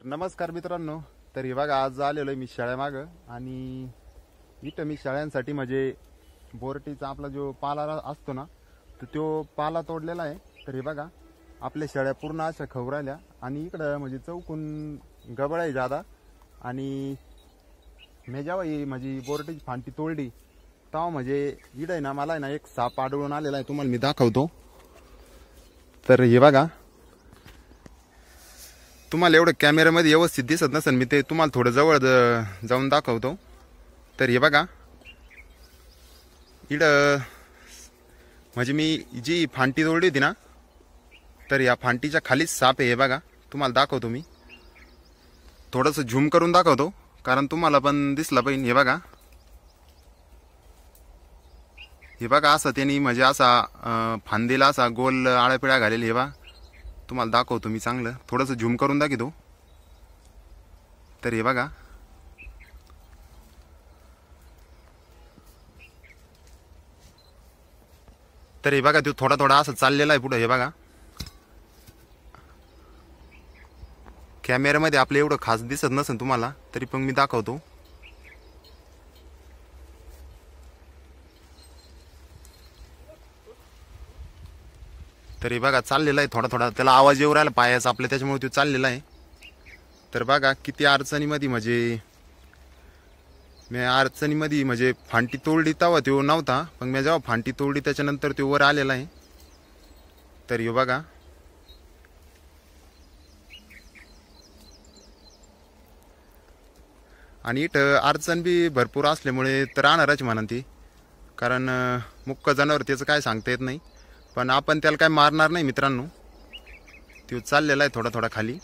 नमस्कार मित्रांनो. तर हे बघा आज आलेलो आहे मी शाळेमागं आणि इथं मी शाळांसाठी म्हणजे बोरटीचा आपला जो पाला असतो ना तर तो पाला तोडलेला आहे. तर हे बघा आपल्या शेळ्या पूर्ण अशा खवरायल्या आणि इकडं म्हणजे चौकून गबळ आहे जादा. आणि मी जेव्हा ही माझी बोरटीची फांटी तोडली तेव्हा म्हणजे इकडं आहे ना मला आहे ना एक साप आढळून आलेला आहे. तुम्हाला मी दाखवतो. तर हे बघा तुम्हाला एवढं कॅमेऱ्यामध्ये व्यवस्थित दिसत नसेल, मी ते तुम्हाला थोडं जवळ जाऊन दाखवतो. तर हे बघा इकडं म्हणजे मी जी फांटी तोडली होती ना तर या फांटीच्या खालीच साप आहे. हे बघा तुम्हाला दाखवतो, मी थोडंसं झूम करून दाखवतो कारण तुम्हाला पण दिसला पाहिजे. हे बघा असं त्यांनी म्हणजे असा फांदीला असा गोल आळ्यापिळ्या घालेली. हे बघा तुम्हाला दाखवतो मी चांगलं, थोडंसं झूम करून दाखवतो. तर हे बघा तो थोडा थोडा असं चाललेला आहे पुढे. हे बघा कॅमेऱ्यामध्ये आपलं एवढं खास दिसत नसेल तुम्हाला, तरी पण मी दाखवतो. तर हे बघा चाललेला आहे थोडा थोडा, त्याला आवाज येऊ राहिला पायाचा आपल्या, त्याच्यामुळे तो चाललेला आहे. तर बघा किती अडचणीमध्ये म्हणजे मी अडचणीमध्ये म्हणजे फांटी तोडली तेव्हा तो नव्हता, पण मी जेव्हा फांटी तोडली त्याच्यानंतर तो वर आलेला आहे. तर हे बघा आणि इथं अडचण बी भरपूर असल्यामुळे तर राहणारच म्हणा ती, कारण मुक्क जनावर त्याचं काय सांगता येत नाही. पण आपण त्याला काय मारणार नाही मित्रांनो, तो चाललेला आहे थोडा थोडा खाली.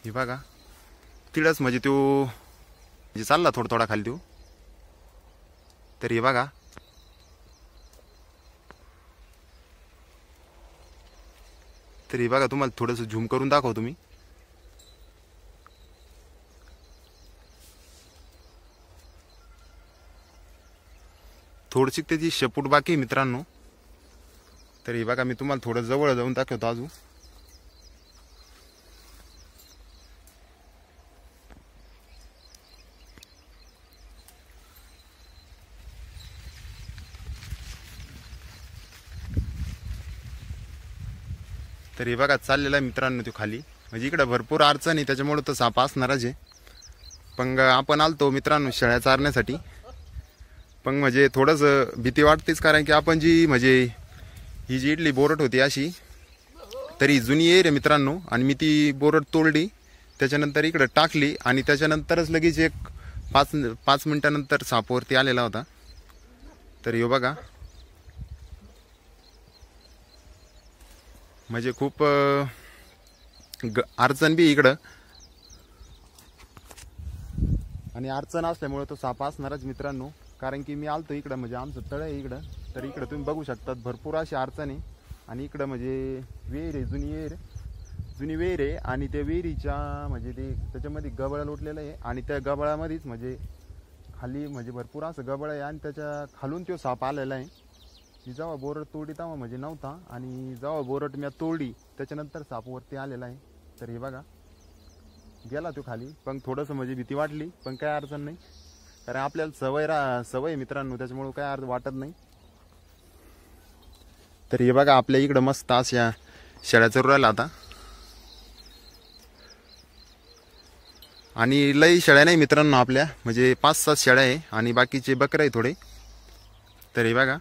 हे बघा तिडच म्हणजे तो म्हणजे चालला थोडा थोडा खाली तो. तर हे बघा तुम्हाला थोडंसं झूम करून दाखवतो मी. थोडीशी त्याची शेपूट बाकी आहे मित्रांनो. तर हे बघा मी तुम्हाला थोडं जवळ जाऊन दाखवतो अजून. तर हे बघा चाललेला आहे मित्रांनो तो खाली, म्हणजे इकडे भरपूर अडचण आहे त्याच्यामुळे तो साप असणारच आहे. पण आपण आलतो मित्रांनो शेळ्या चारण्यासाठी, पण म्हणजे थोडंसं भीती वाटतेच, कारण की आपण जी म्हणजे ही जी इडली बोरट होती अशी तरी जुनी येर आहे मित्रांनो. आणि मी ती बोरट तोडली त्याच्यानंतर इकडे टाकली आणि त्याच्यानंतरच लगेच एक पाच मिनिटानंतर सापावरती आलेला होता. तर हे बघा म्हणजे खूप अडचण बी इकडं, आणि अडचण असल्यामुळे तो साप असणारच मित्रांनो. कारण की मी आलतो इकडं म्हणजे आमचं तळ आहे इकडं, तर इकडं तुम्ही बघू शकतात भरपूर अशी अडचण आहे. आणि इकडं म्हणजे विहीर आहे, जुनी विहीर आहे आणि त्या विहिरीच्या म्हणजे ते त्याच्यामध्ये गबळ लोटलेलं आहे आणि त्या गबळामध्येच म्हणजे खाली म्हणजे भरपूर असं गबळ आहे आणि त्याच्या खालून तो साप आलेला आहे. मी जेव्हा बोरट तोडली तेव्हा म्हणजे नव्हता, आणि जेव्हा बोरट मी तोडली त्याच्यानंतर साप वरती आलेला आहे. तर हे बघा गेला तो खाली, पण थोडंसं म्हणजे भीती वाटली, पण काय अडचण नाही कारण आपल्याला सवय मित्रांनो, त्याच्यामुळे काय वाटत नाही. तर हे बघा आपल्या इकडं मस्त अशा शेळ्या चरू राहिला आता, आणि लई शेळ्या नाही मित्रांनो आपल्या, म्हणजे 5-7 शेळ्या आहे आणि बाकीचे बकरे आहे थोडे. तर हे बघा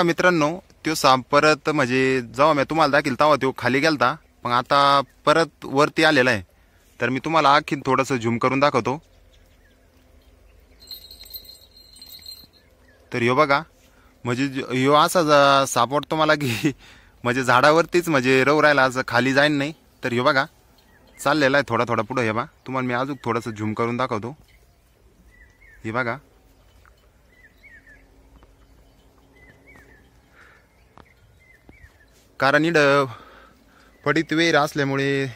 मित्रांनो तो साप परत म्हणजे जेव्हा मी तुम्हाला दाखील तेव्हा तो खाली गेलता, पण आता परत वरती आलेला आहे. तर मी तुम्हाला आणखीन थोडंसं झूम करून दाखवतो. तर ह्यो बघा म्हणजे ह्यो असा साप वाटतो मला की म्हणजे झाडावरतीच म्हणजे रव राहिला, असं खाली जाईन नाही. तर ह्यो बघा चाललेला आहे थोडा थोडा पुढं. हे बघा तुम्हाला मी अजून थोडंसं झूम करून दाखवतो. हे बघा कारण इकडं पडीत वेर असल्यामुळे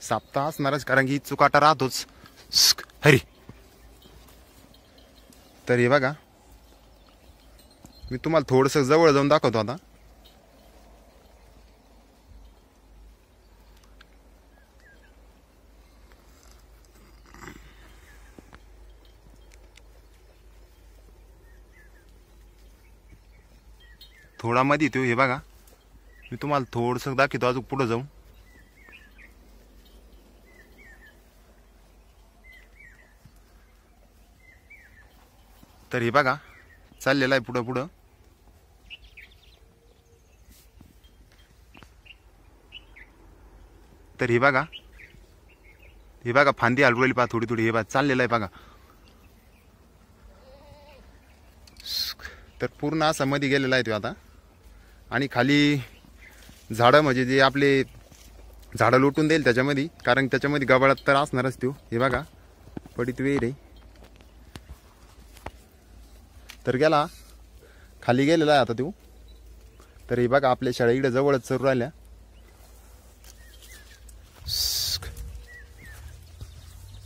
साप तर असणारच, कारण की चुकाटा राहतोच. हरी. तर हे बघा, मी तुम्हाला थोडंसं जवळ जाऊन दाखवतो आता. थोडा मध्ये तो, हे बघा मी तुम्हाला थोडंसं दाखवतो अजून पुढे जाऊन. तर हे बघा चाललेलं आहे पुढं पुढं. तर हे बघा, हे बघा फांदी हलवली पहा थोडी थोडी. हे बघा चाललेलं आहे बघा. तर पूर्ण असा मध्ये गेलेला आहे तो आता. आणि खाली झाडं म्हणजे जे आपले झाडं लोटून देईल त्याच्यामध्ये, कारण त्याच्यामध्ये गबाळात तर असणारच तो. हे बघा पडीत वेर आहे. तर गेला खाली गेलेला आहे आता तो. तर हे बघा आपल्या शाळा इकडे जवळच चरू राहिल्या.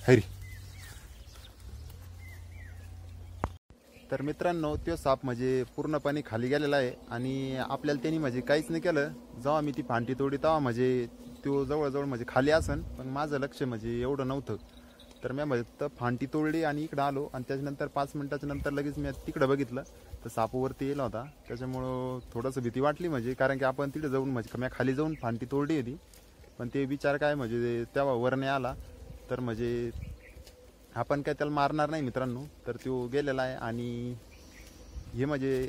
हरी. तर मित्रांनो, तो साप म्हणजे पूर्णपणे खाली गेलेला आहे आणि आपल्याला त्यांनी म्हणजे काहीच नाही केलं. जेव्हा मी ती फांटी तोडी तेव्हा म्हणजे तो जवळजवळ म्हणजे खाली असन, पण माझं लक्ष म्हणजे एवढं नव्हतं. तर मी म्हणजे तर फांटी तोडली आणि इकडं आलो आणि त्याच्यानंतर 5 मिनिटाच्या नंतर लगेच मी तिकडं बघितलं तर सापावरती येला होता. त्याच्यामुळं थोडंसं भीती वाटली म्हणजे, कारण की आपण तिकडे जाऊन म्हणजे मी खाली जाऊन फांटी तोडली होती, पण ते विचार काय म्हणजे तेव्हा वर नाही आला. तर म्हणजे आपण काय त्याला मारणार नाही मित्रांनो. तर तो गेलेला आहे. आणि हे म्हणजे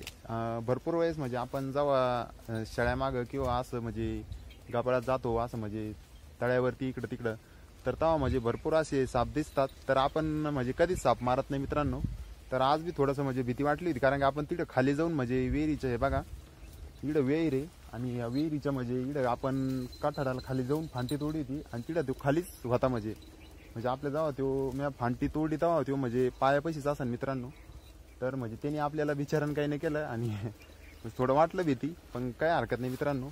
भरपूर वेळेस म्हणजे आपण जेव्हा शेळ्यामागं किंवा असं म्हणजे गाभाळात जातो असं म्हणजे तळ्यावरती इकडं तिकडं, तर तेव्हा म्हणजे भरपूर असे साप दिसतात. तर आपण म्हणजे कधीच साप मारत नाही मित्रांनो. तर आज बी थोडंसं म्हणजे भीती वाटली होती, कारण की आपण तिकडं खाली जाऊन म्हणजे विहिरीचं, हे बघा इकडं विहीर आहे आणि या विहिरीच्या म्हणजे इकडं आपण काठाडाला खाली जाऊन फांटी तोडली होती आणि तिकडं तो खालीच होता. म्हणजे आपल्या जेव्हा तो मी फांटी तोडली तेव्हा तो म्हणजे पायापाशीच असा मित्रांनो. तर म्हणजे त्यांनी आपल्याला विचारण काही नाही केलं आणि थोडं वाटलं भीती, पण काय हरकत नाही मित्रांनो.